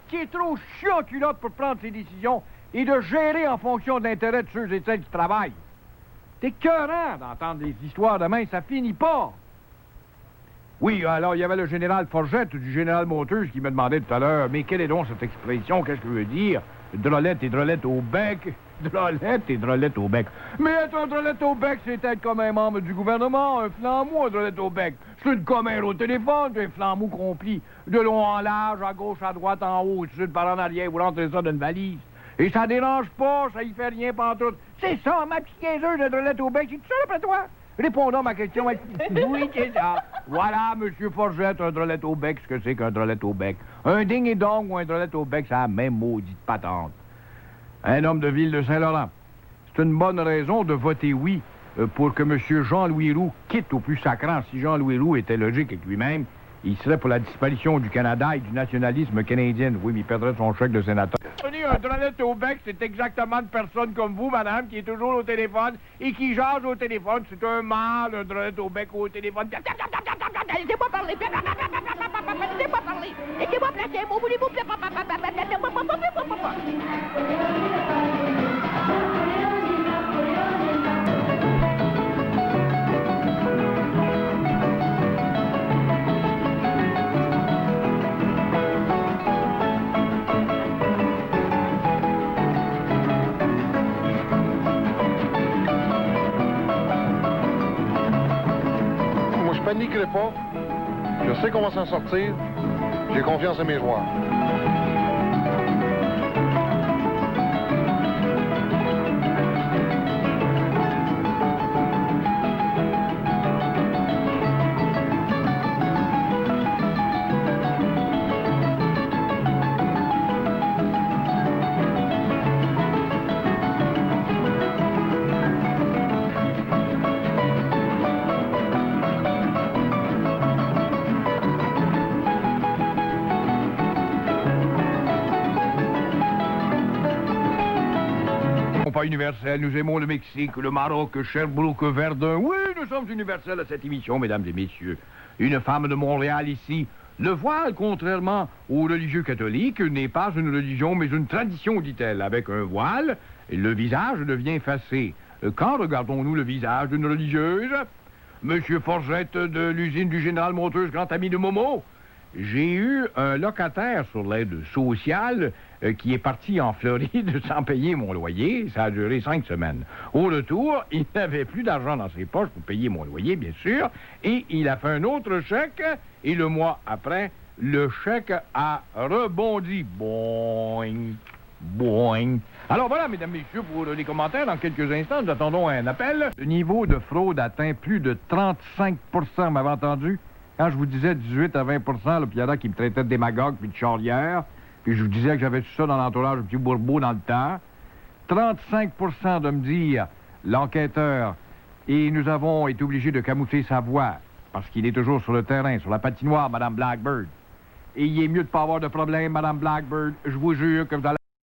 qui est trop chiant-culotte pour prendre ses décisions et de gérer en fonction de l'intérêt de ceux et celles qui travaillent. C'est écœurant d'entendre des histoires de même, ça finit pas. Oui, alors il y avait le général Forgette du général Motors qui me demandait tout à l'heure, mais quelle est donc cette expression, qu'est-ce que veut dire? Drolette et drolette au bec. Drolette et drolette au bec. Mais être un drolette au bec, c'est être comme un membre du gouvernement, un flambeau, un drolette au bec. C'est une commère au téléphone, un flambeau compli. De long en large, à gauche, à droite, en haut, au sud, par en arrière, vous rentrez ça dans une valise. Et ça dérange pas, ça y fait rien pantoute. C'est ça, ma petite quinzeuse de drolette au bec, c'est tout ça après toi? Répondons à ma question. Oui, c'est ça. Voilà, Monsieur Forgette, un drolette au bec, ce que c'est qu'un drolette au bec. Un ding-et-dong ou un drolette au bec, c'est la même maudite patente. Un homme de ville de Saint-Laurent. C'est une bonne raison de voter oui pour que M. Jean-Louis Roux quitte au plus sacrant. Si Jean-Louis Roux était logique avec lui-même, il serait pour la disparition du Canada et du nationalisme canadien. Oui, mais il perdrait son chèque de sénateur. Un drolette au bec, c'est exactement une personne comme vous, madame, qui est toujours au téléphone et qui jase au téléphone. C'est un mâle, un drolette au bec au téléphone. Laissez-moi parler. Laissez-moi parler. Laissez-moi placer un mot. Voulez-vous Je paniquerai pas. Je sais qu'on va s'en sortir. J'ai confiance en mes joueurs. Pas universel, nous aimons le Mexique, le Maroc, Sherbrooke, Verdun. Oui, nous sommes universels à cette émission, mesdames et messieurs. Une femme de Montréal ici. Le voile, contrairement aux religieux catholiques, n'est pas une religion, mais une tradition, dit-elle. Avec un voile, le visage devient effacé. Quand regardons-nous le visage d'une religieuse? Monsieur Forgette de l'usine du Général Motors, grand ami de Momo. J'ai eu un locataire sur l'aide sociale qui est parti en Floride sans payer mon loyer. Ça a duré 5 semaines. Au retour, il n'avait plus d'argent dans ses poches pour payer mon loyer, bien sûr, et il a fait un autre chèque, et le mois après, le chèque a rebondi. Boing, boing. Alors voilà, mesdames, messieurs, pour les commentaires, dans quelques instants, nous attendons un appel. Le niveau de fraude atteint plus de 35 %, m'avez entendu? Quand je vous disais 18 à 20 là, puis il y en a qui me traitaient de démagogue puis de charrière, puis je vous disais que j'avais tout ça dans l'entourage du petit Bourbeau dans le temps. 35 de me dire l'enquêteur, et nous avons été obligés de camoufler sa voix, parce qu'il est toujours sur le terrain, sur la patinoire, Madame Blackbird. Et il est mieux de ne pas avoir de problème, Madame Blackbird. Je vous jure que vous allez...